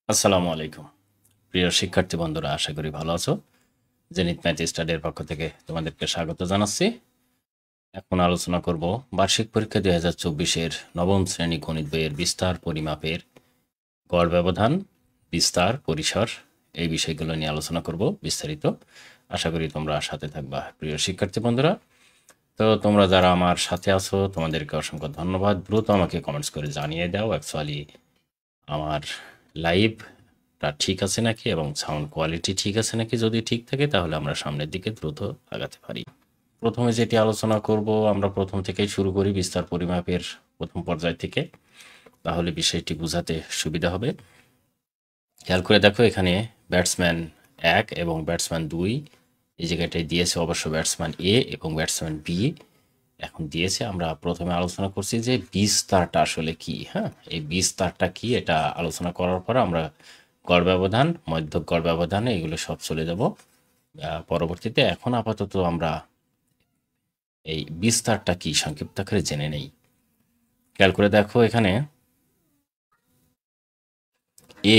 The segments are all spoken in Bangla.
আসসালামু আলাইকুম। প্রিয় শিক্ষার্থী বন্ধুরা, আশা করি ভালো আছো। জেনিথ ম্যাথ স্টাডির পক্ষ থেকে তোমাদেরকে স্বাগত জানাচ্ছি। এখন আলোচনা করব বার্ষিক পরীক্ষা 2024-এর নবম শ্রেণী গণিত বইয়ের বিস্তার পরিমাপের গড় ব্যবধান, বিস্তার, পরিসর এই বিষয়গুলো নিয়ে আলোচনা করব বিস্তারিত। আশা করি তোমরা সাথে থাকবা প্রিয় শিক্ষার্থী বন্ধুরা। তো তোমরা যারা আমার সাথে আছো তোমাদেরকে অসংখ্য ধন্যবাদ। দ্রুত আমাকে কমেন্টস করে জানিয়ে দাও অ্যাকচুয়ালি আমার লাইভটা ঠিক আছে নাকি এবং সাউন্ড কোয়ালিটি ঠিক আছে নাকি। যদি ঠিক থাকে তাহলে আমরা সামনের দিকে দ্রুত আগাতে পারি। প্রথমে যেটি আলোচনা করব, আমরা প্রথম থেকেই শুরু করি বিস্তার পরিমাপের প্রথম পর্যায় থেকে, তাহলে বিষয়টি বোঝাতে সুবিধা হবে। খেয়াল করে দেখো, এখানে ব্যাটসম্যান 1 এবং ব্যাটসম্যান 2 এই জায়গাটায় দিয়েছে, অবশ্য ব্যাটসম্যান এ এবং ব্যাটসম্যান বি এখন দিয়েছে। আমরা প্রথমে আলোচনা করছি যে বিস্তারটা আসলে কি। হ্যাঁ, এই বিস্তারটা কি এটা আলোচনা করার পর আমরা গড় ব্যবধান, মধ্যক গড় ব্যবধানে এগুলো সব চলে যাব পরবর্তীতে। এখন আপাতত আমরা এই বিস্তারটা কি সংক্ষিপ্ত আকারে জেনে নেই। খেয়াল করে দেখো, এখানে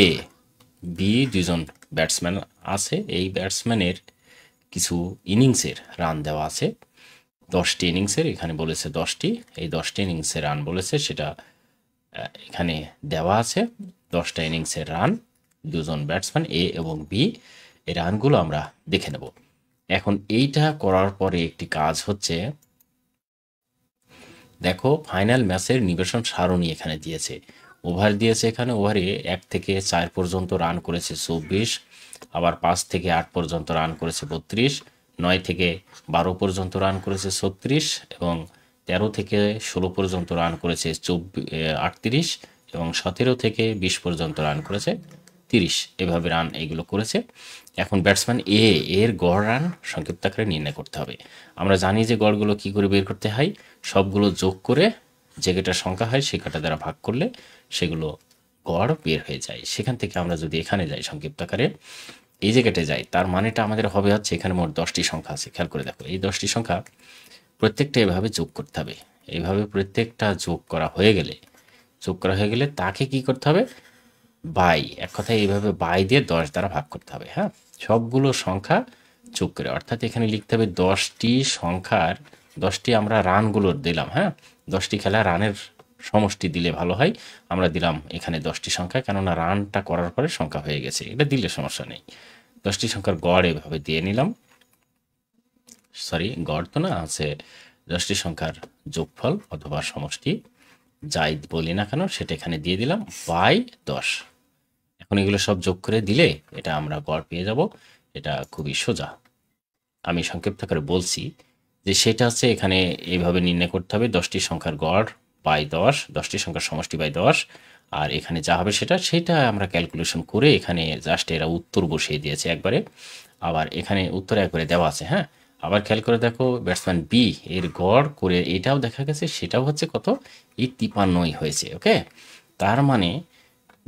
এ বি দুজন ব্যাটসম্যান আছে। এই ব্যাটসম্যানের কিছু ইনিংসের রান দেওয়া আছে, 10টি ইনিংসের, এখানে বলেছে 10টি। এই 10টি ইনিংসের রান বলেছে, সেটা এখানে দেওয়া আছে। 10টা ইনিংসের রান, দুজন ব্যাটসম্যান এ এবং বি, এই রানগুলো আমরা দেখে নেব। এখন এইটা করার পরে একটি কাজ হচ্ছে, দেখো ফাইনাল ম্যাচের নিবেশন সারণী এখানে দিয়েছে। ওভার দিয়েছে, এখানে ওভারে 1 থেকে 4 পর্যন্ত রান করেছে 24, আবার 5 থেকে 8 পর্যন্ত রান করেছে 32, 9 থেকে 12 পর্যন্ত রান করেছে 36, এবং 13 থেকে 16 পর্যন্ত রান করেছে 38, এবং 17 থেকে 20 পর্যন্ত রান করেছে 30। এভাবে রান এইগুলো করেছে। এখন ব্যাটসম্যান এ এর গড় রান সংক্ষিপ্ত আকারে নির্ণয় করতে হবে। আমরা জানি যে গড়গুলো কি করে বের করতে হয়, সবগুলো যোগ করে যে কটা সংখ্যা হয় সে কটা দ্বারা ভাগ করলে সেগুলো গড় বের হয়ে যায়। সেখান থেকে আমরা যদি এখানে যাই সংক্ষিপ্ত আকারে, এই জায়গাটায় যাই, তার মানেটা আমাদের হবে হচ্ছে এখানে মোট 10টি সংখ্যা আছে। খেয়াল করে দেখো, এই 10টি সংখ্যা প্রত্যেকটা এভাবে যোগ করতে হবে। এইভাবে প্রত্যেকটা যোগ করা হয়ে গেলে তাকে কি করতে হবে, বাই, এক কথায় এইভাবে বাই দিয়ে 10 দ্বারা ভাগ করতে হবে। হ্যাঁ, সবগুলো সংখ্যা যোগ করে, অর্থাৎ এখানে লিখতে হবে 10টি সংখ্যার 10টি আমরা রানগুলো দিলাম। হ্যাঁ, 10টি খেলা রানের সমষ্টি দিলে ভালো হয়। আমরা দিলাম এখানে 10টি সংখ্যা, কেননা রানটা করার পরে সংখ্যা হয়ে গেছে, এটা দিলে সমস্যা নেই। 10টি সংখ্যার গড় এভাবে দিয়ে নিলাম, সরি গড় তো না, আছে 10টি সংখ্যার যোগফল অথবা সমষ্টি, যাই বলি না কেন সেটা এখানে দিয়ে দিলাম বাই 10। এখন এগুলো সব যোগ করে দিলে এটা আমরা গড় পেয়ে যাব। এটা খুবই সোজা। আমি সংক্ষিপ্ত করে বলছি যে সেটা হচ্ছে এখানে এইভাবে নির্ণয় করতে হবে, 10টি সংখ্যার গড় বাই 10, 10টি সংখ্যার সমষ্টি বাই 10, আর এখানে যা হবে সেটা আমরা ক্যালকুলেশন করে এখানে জাস্ট এরা উত্তর বসিয়ে দিয়েছে একবারে। আবার এখানে উত্তর একবারে দেওয়া আছে। হ্যাঁ, আবার খেয়াল করে দেখো, ব্যাটসম্যান বি এর গড় করে এটাও দেখা গেছে, সেটাও হচ্ছে কত, এই 53ই হয়েছে। ওকে, তার মানে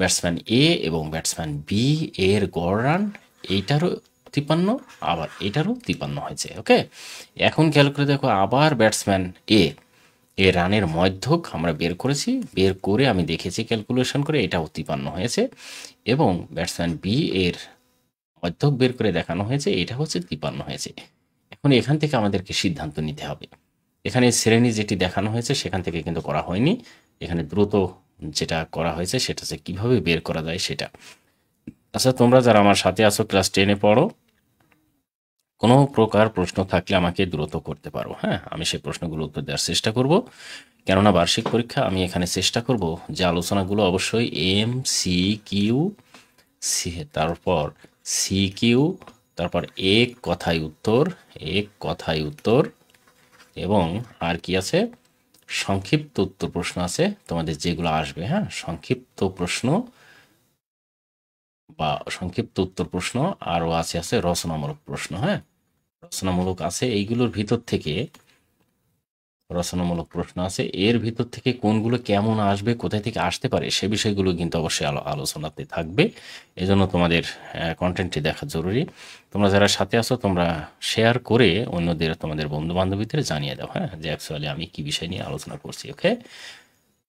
ব্যাটসম্যান এ এবং ব্যাটসম্যান বি এর গড় রান এইটারও 53, আবার এটারও 53 হয়েছে। ওকে, এখন খেয়াল করে দেখো, আবার ব্যাটসম্যান এ এর রানের মধ্যক আমরা বের করেছি, বের করে আমি দেখেছি ক্যালকুলেশন করে, এটাও 53 হয়েছে, এবং ব্যাটসম্যান বি এর মধ্যক বের করে দেখানো হয়েছে, এটা হচ্ছে 53 হয়েছে। এখন এখান থেকে আমাদেরকে সিদ্ধান্ত নিতে হবে। এখানে শ্রেণী যেটি দেখানো হয়েছে সেখান থেকে কিন্তু করা হয়নি, এখানে দ্রুত যেটা করা হয়েছে সেটা হচ্ছে কীভাবে বের করা যায় সেটা। আচ্ছা, তোমরা যারা আমার সাথে আছো ক্লাস 10-এ পড়ো, কোনো প্রকার প্রশ্ন থাকলে আমাকে দ্রুত করতে পারো। হ্যাঁ, আমি সেই প্রশ্নগুলো উত্তর দেওয়ার চেষ্টা করব, কেননা বার্ষিক পরীক্ষা আমি এখানে চেষ্টা করব যে আলোচনাগুলো অবশ্যই এম সি কিউ, তারপর সি কিউ, তারপর এক কথায় উত্তর, এবং আর কি আছে, সংক্ষিপ্ত উত্তর প্রশ্ন আছে তোমাদের যেগুলো আসবে। হ্যাঁ, সংক্ষিপ্ত উত্তর প্রশ্ন আরও আছে রচনামূলক প্রশ্ন। হ্যাঁ, রচনামূলক আছে, এইগুলোর ভিতর থেকে রচনামূলক প্রশ্ন আছে, এর ভিতর থেকে কোনগুলো কেমন আসবে, কোথায় থেকে আসতে পারে, সে বিষয়গুলো কিন্তু অবশ্যই আলোচনাতে থাকবে। এজন্য তোমাদের কন্টেন্টটি দেখা জরুরি। তোমরা যারা সাথে আছো তোমরা শেয়ার করে অন্যদের, তোমাদের বন্ধু বান্ধবীদের জানিয়ে দাও, হ্যাঁ, যে অ্যাকচুয়ালি আমি কি বিষয় নিয়ে আলোচনা করছি। ওকে,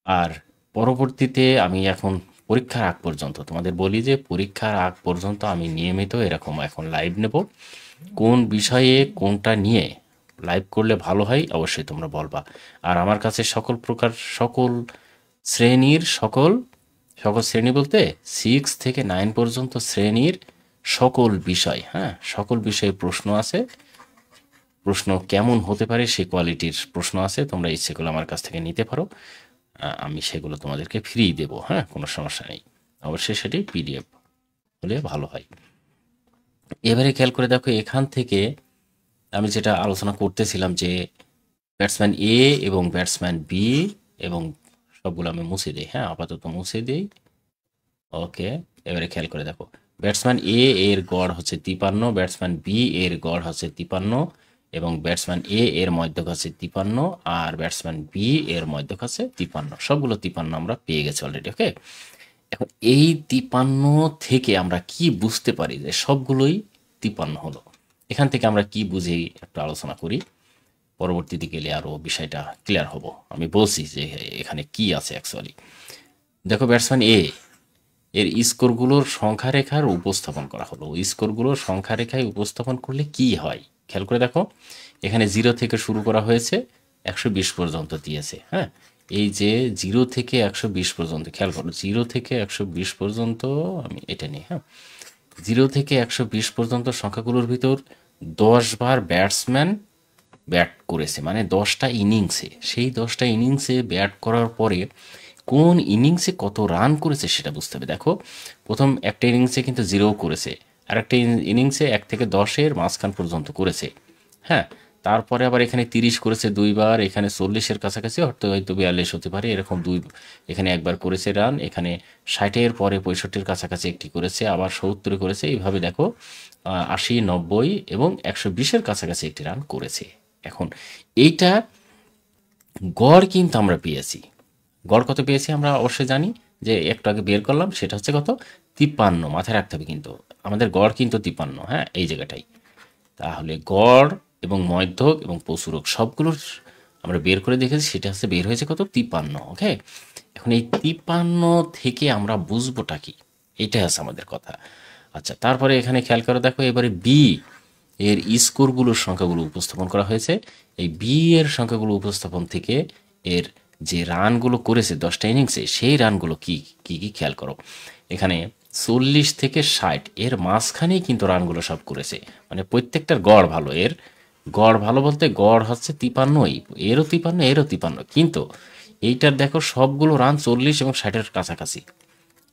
আর পরবর্তীতে আমি এখন পরীক্ষার আগ পর্যন্ত তোমাদের বলি যে পরীক্ষার আগ পর্যন্ত আমি নিয়মিত এরকম এখন লাইভ নেব। কোন বিষয়ে কোনটা নিয়ে লাইভ করলে ভালো হয় অবশ্যই তোমরা বলবা। আর আমার কাছে সকল শ্রেণীর সকল সকল শ্রেণী বলতে 6 থেকে 9 পর্যন্ত শ্রেণীর সকল বিষয়, হ্যাঁ, সকল বিষয়ে প্রশ্ন আছে। প্রশ্ন কেমন হতে পারে সেই কোয়ালিটির প্রশ্ন আছে, তোমরা ইচ্ছে করলে আমার কাছ থেকে নিতে পারো। আমি সেগুলো তোমাদেরকে ফ্রি দেবো, হ্যাঁ, কোনো সমস্যা নেই। অবশ্যই সেটি পিডিএফ হলে ভালো হয়। এবারে খেয়াল করে দেখো, এখান থেকে আমি যেটা আলোচনা করতেছিলাম যে ব্যাটসম্যান এ এবং ব্যাটসম্যান বি, এবং সবগুলো আমি মুছে দিই, হ্যাঁ, আপাতত মুছে দিই। ওকে, এবারে খেয়াল করে দেখো, ব্যাটসম্যান এ এর গড় হচ্ছে 53, ব্যাটসম্যান বি এর গড় হচ্ছে 53, এবং ব্যাটসম্যান এ এর মধ্যক হচ্ছে 53, আর ব্যাটসম্যান বি এর মধ্যক হচ্ছে 53। সবগুলো 53 আমরা পেয়ে গেছি অলরেডি। ওকে, এখন এই 53 থেকে আমরা কি বুঝতে পারি যে সবগুলোই 53 হলো? এখান থেকে আমরা কি বুঝি একটু আলোচনা করি, পরবর্তীতে গেলে আরও বিষয়টা ক্লিয়ার হব। আমি বলছি যে এখানে কি আছে অ্যাকচুয়ালি। দেখো, ব্যাটসম্যান এ এর স্কোরগুলোর সংখ্যা রেখার উপস্থাপন করা হলো। স্কোরগুলোর সংখ্যা রেখায় উপস্থাপন করলে কি হয় খেয়াল করে দেখো, এখানে 0 থেকে শুরু করা হয়েছে, 120 পর্যন্ত দিয়েছে, হ্যাঁ। এই যে 0 থেকে 120 পর্যন্ত খেয়াল করো, 0 থেকে 120 পর্যন্ত, আমি এটা নিই, হ্যাঁ, 0 থেকে 120 পর্যন্ত সংখ্যাগুলোর ভিতর 10 বার ব্যাটসম্যান ব্যাট করেছে, মানে 10টা ইনিংসে। সেই 10টা ইনিংসে ব্যাট করার পরে কোন ইনিংসে কত রান করেছে সেটা বুঝতে হবে। দেখো, প্রথম একটা ইনিংসে কিন্তু 0 করেছে, আর একটা ইনিংসে 1 থেকে 10-এর মাঝখান পর্যন্ত করেছে, হ্যাঁ। তারপরে আবার এখানে 30 করেছে দুইবার, এখানে 40-এর কাছাকাছি, হয়তো 42 হতে পারে, এরকম এখানে একবার করেছে রান, এখানে 60-এর পরে 65-এর কাছাকাছি একটি করেছে, আবার 70 করেছে, এইভাবে দেখো 80, 90 এবং 120-এর কাছাকাছি একটি রান করেছে। এখন এইটা গড় কিন্তু আমরা পেয়েছি। গড় কত পেয়েছি আমরা অবশ্যই জানি, যে একটু আগে বের করলাম, সেটা হচ্ছে কত, 53। মাথায় রাখতে হবে কিন্তু আমাদের গড় কিন্তু 53, হ্যাঁ, এই জায়গাটাই। তাহলে গড় এবং মধ্যক এবং প্রচুরক সবগুলোর আমরা বের করে দেখেছি, সেটা হচ্ছে বের হয়েছে কত, 53। ওকে, এখন এই 53 থেকে আমরা বুঝবোটা কি, এটাই আছে আমাদের কথা। আচ্ছা, তারপরে এখানে খেয়াল করে দেখো, এবারে বি এর স্কোরগুলোর সংখ্যাগুলো উপস্থাপন করা হয়েছে। এই বি এর সংখ্যাগুলো উপস্থাপন থেকে এর যে রানগুলো করেছে 10টা ইনিংসে, সেই রানগুলো কি কি কি খেয়াল করো। এখানে 40 থেকে 60 এর মাঝখানেই কিন্তু রানগুলো সব করেছে, মানে প্রত্যেকটার গড় ভালো। এর গড় ভালো বলতে গড় হচ্ছে 53, এরও 53, এরও 53, কিন্তু এইটার দেখো সবগুলো রান 40 এবং 60-এর কাছাকাছি।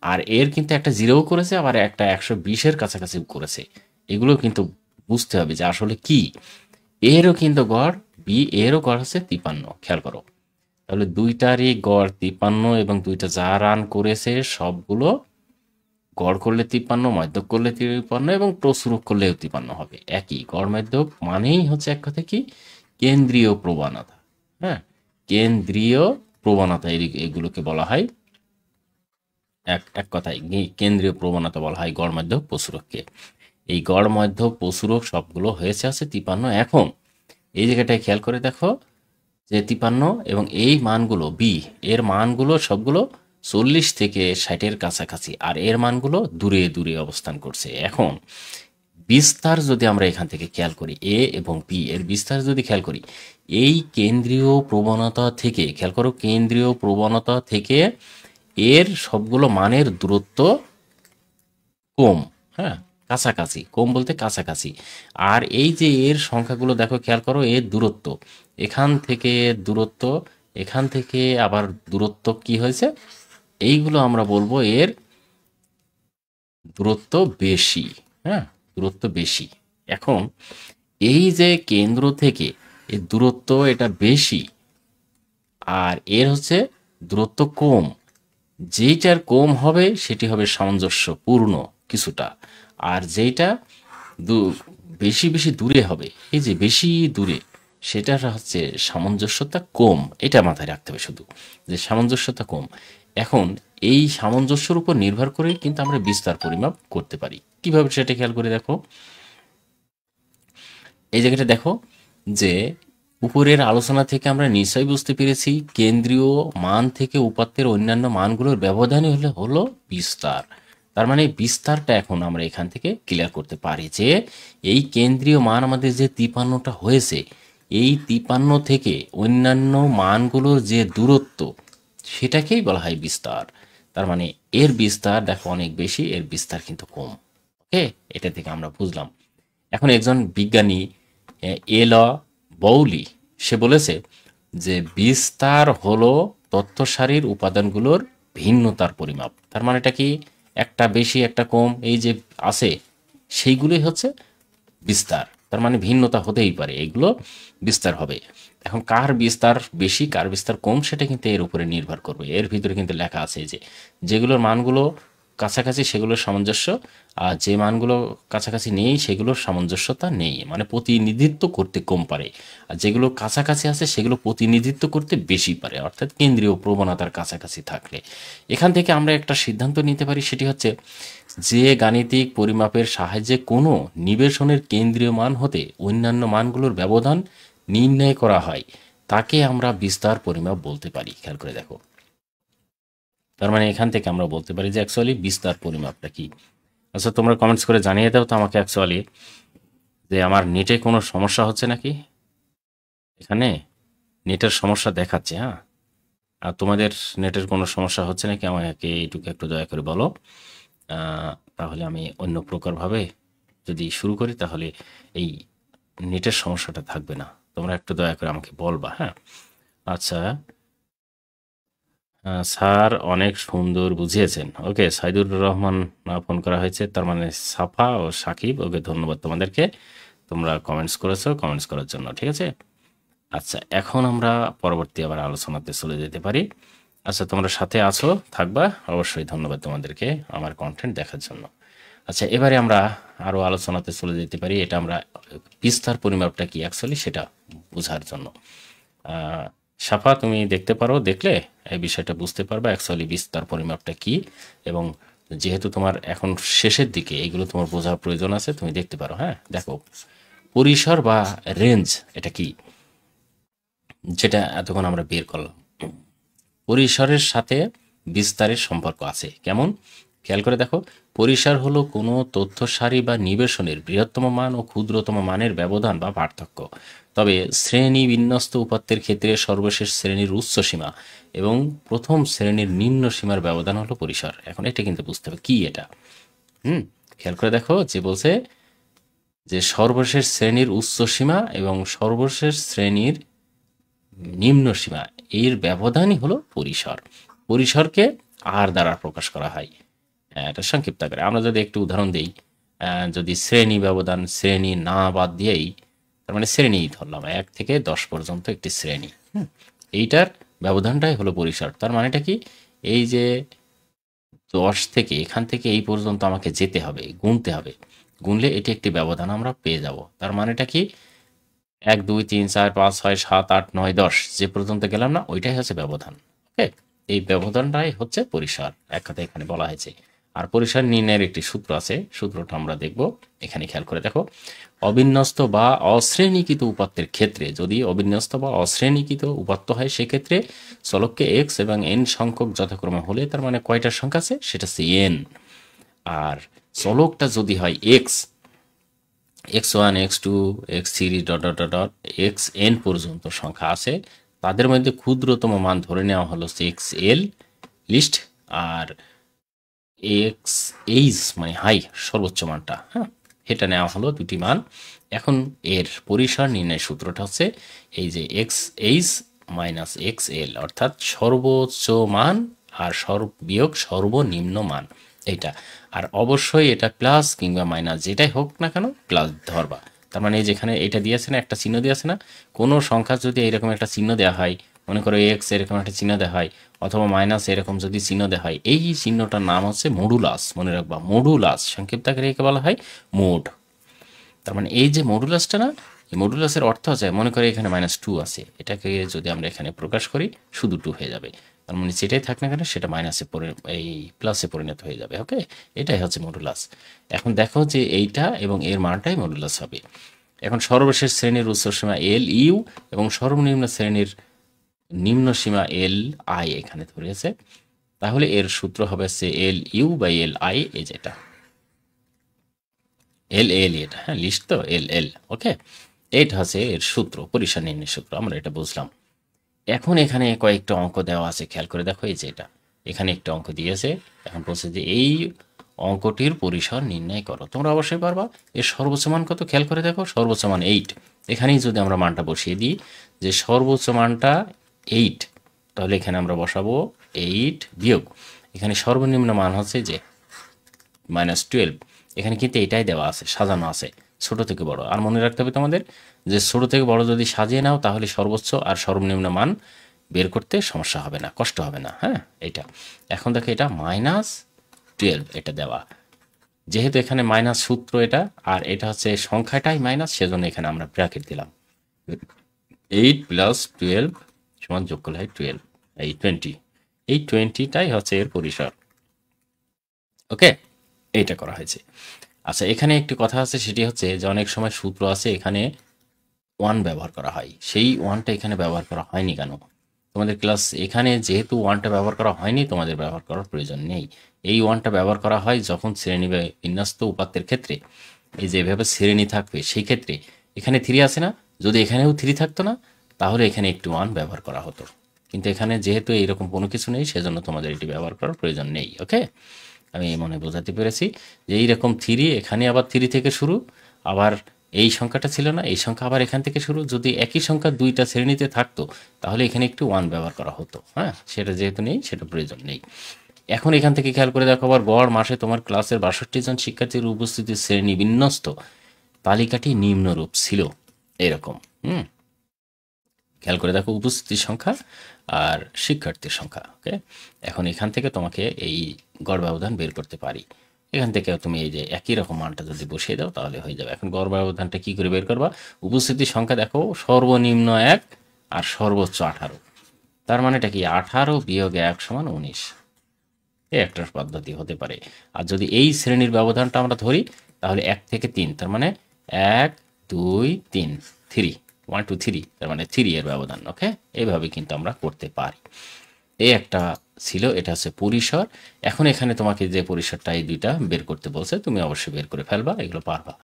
আর এর কিন্তু একটা 0 করেছে, আবার একটা 120-এর কাছাকাছি করেছে। এগুলো কিন্তু বুঝতে হবে যে আসলে কি। এরও কিন্তু গড়, বি এরও গড় হচ্ছে 53, খেয়াল করো। তাহলে দুইটারই গড় 53, এবং দুইটা যা রান করেছে সবগুলো গড় করলে 53, মধ্যক করলে 53, এবং প্রচুরক করলেও 53 হবে। একই গড় মধ্যক মানেই হচ্ছে এক কথা কি, কেন্দ্রীয় প্রবণতা, হ্যাঁ, কেন্দ্রীয় প্রবণতা এগুলোকে বলা হয়, এক কথায় কেন্দ্রীয় প্রবণতা বলা হয় গড় মধ্যক প্রচুরককে। এই গড় মধ্যক প্রচুরক সবগুলো হয়েছে আছে 53। এখন এই জায়গাটায় খেয়াল করে দেখো যে 53, এবং এই মানগুলো বি এর মানগুলো সবগুলো 40 থেকে 60-এর কাছাকাছি, আর এর মানগুলো দূরে দূরে অবস্থান করছে। এখন বিস্তার যদি আমরা এখান থেকে খেয়াল করি, এ এবং বি এর বিস্তার যদি খেয়াল করি, এই কেন্দ্রীয় প্রবণতা থেকে খেয়াল করো, কেন্দ্রীয় প্রবণতা থেকে এর সবগুলো মানের দূরত্ব কম, হ্যাঁ, কাছাকাছি, কম বলতে কাছাকাছি। আর এই যে এর সংখ্যাগুলো দেখো, খেয়াল করো, এর দূরত্ব এখান থেকে, দূরত্ব এখান থেকে, আবার দূরত্ব কি হয়েছে, এইগুলো আমরা বলবো এর দূরত্ব বেশি, হ্যাঁ, দূরত্ব বেশি। এখন এই যে কেন্দ্র থেকে এর দূরত্ব এটা বেশি, আর এর হচ্ছে দূরত্ব কম, যেইটার কম হবে সেটি হবে সামঞ্জস্যপূর্ণ কিছুটা, আর যেইটা বেশি বেশি দূরে হবে, এই যে বেশি দূরে, সেটা হচ্ছে সামঞ্জস্যতা কম। এটা মাথায় রাখতে হবে শুধু, যে সামঞ্জস্যতা কম। এখন এই সামঞ্জস্যের উপর নির্ভর করে কিন্তু আমরা বিস্তার পরিমাপ করতে পারি। কিভাবে সেটা খেয়াল করে দেখো, এই জায়গাটা দেখো যে উপরের আলোচনা থেকে আমরা নিশ্চয়ই বুঝতে পেরেছি কেন্দ্রীয় মান থেকে উপাত্তের অন্যান্য মানগুলোর ব্যবধানই হলো বিস্তার। তার মানে বিস্তারটা এখন আমরা এখান থেকে ক্লিয়ার করতে পারি যে এই কেন্দ্রীয় মান আমাদের যে 53টা হয়েছে, এই 53 থেকে অন্যান্য মানগুলোর যে দূরত্ব সেটাকেই বলা হয় বিস্তার। তার মানে এর বিস্তার দেখো অনেক বেশি, এর বিস্তার কিন্তু কম। ওকে, এটা থেকে আমরা বুঝলাম। এখন একজন বিজ্ঞানী এল বৌলি সে বলেছে যে বিস্তার হলো তথ্য সারির উপাদানগুলোর ভিন্নতার পরিমাপ। তার মানে এটা কি, একটা বেশি একটা কম এই যে আছে সেইগুলোই হচ্ছে বিস্তার। তার মানে ভিন্নতা হতেই পারে, এগুলো বিস্তার হবে। এখন কার বিস্তার বেশি কার বিস্তার কম সেটা কিন্তু এর উপরে নির্ভর করবে। এর ভিতরে কিন্তু লেখা আছে যে যেগুলোর মানগুলো কাছাকাছি সেগুলোর সামঞ্জস্য, আর যে মানগুলো কাছাকাছি নেই সেগুলোর সামঞ্জস্যতা নেই, মানে প্রতিনিধিত্ব করতে কম পারে। আর যেগুলো কাছাকাছি আছে সেগুলো প্রতিনিধিত্ব করতে বেশি পারে, অর্থাৎ কেন্দ্রীয় প্রবণতার কাছাকাছি থাকলে। এখান থেকে আমরা একটা সিদ্ধান্ত নিতে পারি, সেটি হচ্ছে যে গাণিতিক পরিমাপের সাহায্যে কোনো নিবেশনের কেন্দ্রীয় মান হতে অন্যান্য মানগুলোর ব্যবধান নির্ণয় করা হয় তাকে আমরা বিস্তার পরিমাপ বলতে পারি। খেয়াল করে দেখো, তার মানে এখান থেকে আমরা বলতে পারি যে অ্যাকচুয়ালি বিস্তার পরিমাপটা কি। আচ্ছা, তোমরা কমেন্টস করে জানিয়ে দাও তো আমাকে অ্যাকচুয়ালি যে আমার নেটে কোনো সমস্যা হচ্ছে নাকি। এখানে নেটের সমস্যা দেখাচ্ছে, হ্যাঁ, আর তোমাদের নেটের কোনো সমস্যা হচ্ছে নাকি আমাকে এইটুকু একটু দয়া করে বলো। তাহলে আমি অন্য প্রকারভাবে যদি শুরু করি তাহলে এই নেটের সমস্যাটা থাকবে না। তোমরা একটু দয়া করে আমাকে বলবা, হ্যাঁ। আচ্ছা, স্যার অনেক সুন্দর বুঝিয়েছেন। ওকে, সাইদুর রহমান ফোন করা হয়েছে, তার মানে সাফা ও সাকিব। ওকে, ধন্যবাদ তোমাদেরকে, তোমরা কমেন্টস করেছো, কমেন্টস করার জন্য, ঠিক আছে। আচ্ছা, এখন আমরা পরবর্তী আবার আলোচনাতে চলে যেতে পারি। আচ্ছা, তোমরা সাথে আছো, থাকবা অবশ্যই। ধন্যবাদ তোমাদেরকে আমার কন্টেন্ট দেখার জন্য। আচ্ছা, এবারে আমরা আরও আলোচনাতে চলে যেতে পারি। এটা আমরা বিস্তার পরিমাপটা কি অ্যাকচুয়ালি সেটা বোঝার জন্য। সাফা, তুমি দেখতে পারো, দেখলে এই বিষয়টা বুঝতে পারবা অ্যাকচুয়ালি বিস্তার পরিমাপটা কি। এবং যেহেতু তোমার এখন শেষের দিকে এগুলো তোমার বোঝার প্রয়োজন আছে, তুমি দেখতে পারো। হ্যাঁ, দেখো, পরিসর বা রেঞ্জ এটা কি, যেটা এতক্ষণ আমরা বের করলাম। পরিসরের সাথে বিস্তারের সম্পর্ক আছে। কেমন, খেয়াল করে দেখো, পরিসর হলো কোনো তথ্য সারি বা নিবেশনের বৃহত্তম মান ও ক্ষুদ্রতম মানের ব্যবধান বা পার্থক্য। তবে শ্রেণী বিন্যস্ত উপাত্তের ক্ষেত্রে সর্বশেষ শ্রেণীর উচ্চ সীমা এবং প্রথম শ্রেণীর নিম্ন সীমার ব্যবধান হলো পরিসর। এখন এটা কিন্তু বুঝতে হবে কি এটা। খেয়াল করে দেখো, যে বলছে যে সর্বশেষ শ্রেণীর উচ্চ সীমা এবং সর্বশেষ শ্রেণীর নিম্ন সীমা, এর ব্যবধানই হলো পরিসর। পরিসরকে আর দ্বারা প্রকাশ করা হয়। এটা সংক্ষিপ্ত আকারে আমরা যদি একটু উদাহরণ দিই, যদি শ্রেণী ব্যবধান, শ্রেণী না বাদ দিয়েই, তার মানে শ্রেণী ধরলাম 1 থেকে 10 পর্যন্ত একটি শ্রেণী, এইটার ব্যবধানটাই হলো পরিসর। তার মানেটা কি, এই যে 10 থেকে এখান থেকে এই পর্যন্ত আমাকে যেতে হবে, গুনতে হবে, গুনলে এটি একটি ব্যবধান আমরা পেয়ে যাব। তার মানেটা কি, 1 2 3 4 5 6 7 8 9 10 যে পর্যন্ত গেলাম না, ওইটাই হচ্ছে ব্যবধান। ওকে, এই ব্যবধানটাই হচ্ছে পরিসর, এক কথা এখানে বলা হয়েছে। আর পরিসর নির্ণয়ের একটি সূত্র আছে, সূত্রটা আমরা দেখব। এখানে খেয়াল করে দেখো, অবিন্যস্ত বা অশ্রেণীকৃত উপাত্তের ক্ষেত্রে, যদি অবিন্যস্ত বা অশ্রেণীকৃত উপাত্ত হয় সেক্ষেত্রে চলককে এক্স এবং এন সংখ্যক যথাক্রমে হলে, তার মানে কয়টার সংখ্যা আছে সেটা হচ্ছে এন। আর চলকটা যদি হয় x, x1 x2 x3 dot dot dot dot x N পর্যন্ত সংখ্যা আছে, তাদের মধ্যে ক্ষুদ্রতম মান ধরে নেওয়া হলো এক্স এল লিস্ট, আর এক্স এইচ মানে হাই সর্বোচ্চ মানটা, হ্যাঁ, এটা নেওয়া হলো দুটি মান। এখন এর পরিসর নির্ণয় সূত্রটা হচ্ছে এই যে x H minus X L, অর্থাৎ সর্বোচ্চ মান আর বিয়োগ সর্বনিম্ন মান, এইটা। আর অবশ্যই এটা প্লাস কিংবা মাইনাস যেটাই হোক না কেন প্লাস ধরবা। তার মানে যেখানে এটা দিয়েছে না, একটা চিহ্ন দিয়েছে না, কোনো সংখ্যা যদি এইরকম একটা চিহ্ন দেওয়া হয়, মনে করো এক্স এরকম একটা চিহ্ন দেওয়া হয়, অথবা মাইনাস এরকম যদি চিহ্ন দেওয়া হয়, এই চিহ্নটার নাম হচ্ছে মডুলাস। মনে রাখবা, মডুলাস সংক্ষিপ্ত আকারে একে বলা হয় মোড। তার মানে এই যে মডুলাসটা না, এই মডুলাসের অর্থ আছে, মনে করে এখানে -2 আছে, এটাকে যদি আমরা এখানে প্রকাশ করি শুধু 2 হয়ে যাবে। তার মানে যেটাই থাক না কেন সেটা মাইনাসে এই প্লাসে পরিণত হয়ে যাবে। ওকে, এটাই হচ্ছে মডুলাস। এখন দেখো যে এইটা এবং এর মানটাই মডুলাস হবে। এখন সর্বশেষ শ্রেণীর উচ্চ সীমা এল ইউ এবং সর্বনিম্ন শ্রেণীর নিম্ন সীমা এল আই এখানে ধরেছে। তাহলে এর সূত্র হবে সে L U by L I, এই যেটা এল এল, এটা হ্যাঁ লিস্ট তো এল এল, ওকে। এটা হচ্ছে এর সূত্র, পরিসর নির্ণয়ের সূত্র, আমরা এটা বুঝলাম। এখন এখানে কয়েকটা অঙ্ক দেওয়া আছে, খেয়াল করে দেখো। এই যে এটা এখানে একটা অঙ্ক দিয়েছে, এখন বলছে যে এই অঙ্কটির পরিসর নির্ণয় করো। তোমরা অবশ্যই পারবা। এর সর্বোচ্চ মান কত খেয়াল করে দেখো, সর্বোচ্চ মান 8। এখানেই যদি আমরা মানটা বসিয়ে দিই যে সর্বোচ্চ মানটা 8, তাহলে এখানে আমরা বসাবো 8 বিয়োগ এখানে সর্বনিম্ন মান হচ্ছে যে -12। এখানে কিন্তু এটাই দেওয়া আছে, সাজানো আছে ছোট থেকে বড়। আর মনে রাখতে হবে তোমাদের যে ছোট থেকে বড় যদি সাজিয়ে নাও তাহলে সর্বোচ্চ আর সর্বনিম্ন মান বের করতে সমস্যা হবে না, কষ্ট হবে না। হ্যাঁ, এটা এখন দেখো এটা -12 এটা দেওয়া, যেহেতু এখানে মাইনাস সূত্র এটা, আর এটা হচ্ছে সংখ্যাটাই মাইনাস, সেজন্য এখানে আমরা ব্র্যাকেট দিলাম। 8 + 12 সমান যোগ করলে হয় 12, এই 20। এই 20টাই হচ্ছে এর পরিসর, ওকে। এইটা করা হয়েছে। আচ্ছা, এখানে একটি কথা আছে, সেটি হচ্ছে যে অনেক সময় সূত্র আছে এখানে 1 ব্যবহার করা হয়, সেই 1টা এখানে ব্যবহার করা হয়নি কেন? তোমাদের ক্লাস এখানে যেহেতু 1টা ব্যবহার করা হয়নি, তোমাদের ব্যবহার করার প্রয়োজন নেই। এই 1টা ব্যবহার করা হয় যখন শ্রেণী বা বিন্যস্ত উপাত্তের ক্ষেত্রে, এই যে এভাবে শ্রেণী থাকবে সেই ক্ষেত্রে। এখানে 3 আছে না, যদি এখানেও 3 থাকতো না তাহলে এখানে একটু 1 ব্যবহার করা হতো, কিন্তু এখানে যেহেতু এইরকম কোনো কিছু নেই সেজন্য তোমাদের এটি ব্যবহার করার প্রয়োজন নেই, ওকে। আমি মনে বোঝাতে পেরেছি যে এইরকম 3, এখানে আবার 3 থেকে শুরু, আবার এই সংখ্যাটা ছিল না, এই সংখ্যা আবার এখান থেকে শুরু। যদি একই সংখ্যা 2টা শ্রেণীতে থাকতো তাহলে এখানে একটু 1 ব্যবহার করা হতো। হ্যাঁ, সেটা যেহেতু নেই সেটা প্রয়োজন নেই। এখন এখান থেকে খেয়াল করে দেখো, আবার গড় মাসে তোমার ক্লাসের 62 জন শিক্ষার্থীর উপস্থিতির শ্রেণী বিন্যস্ত তালিকাটি নিম্নরূপ ছিল, এরকম। খেয়াল করে দেখো উপস্থিতির সংখ্যা আর শিক্ষার্থীর সংখ্যা, ওকে। এখন এখান থেকে তোমাকে এই গড় ব্যবধান বের করতে পারি। এখান থেকে তুমি এই যে একই রকম মানটা যদি বসিয়ে দাও তাহলে হয়ে যাবে। এখন গড় ব্যবধানটা কি করে বের করবা? উপস্থিতির সংখ্যা দেখো, সর্বনিম্ন 1 আর সর্বোচ্চ 18। তার মানেটা কি 18 বিয়োগ 1 সমান 19। এই একটা পদ্ধতি হতে পারে। আর যদি এই শ্রেণীর ব্যবধানটা আমরা ধরি তাহলে 1 থেকে 3, তার মানে 1 2 3 3 1 2 3, তার মানে 3 এর ব্যবধান, ওকে। এইভাবে কিন্তু আমরা করতে পারি। এই একটা ছিল, এটা হচ্ছে পরিসর। এখন এখানে তোমাকে যে পরিসরটা এই দুইটা বের করতে বলছে তুমি অবশ্যই বের করে ফেলবা, এগুলো পারবা।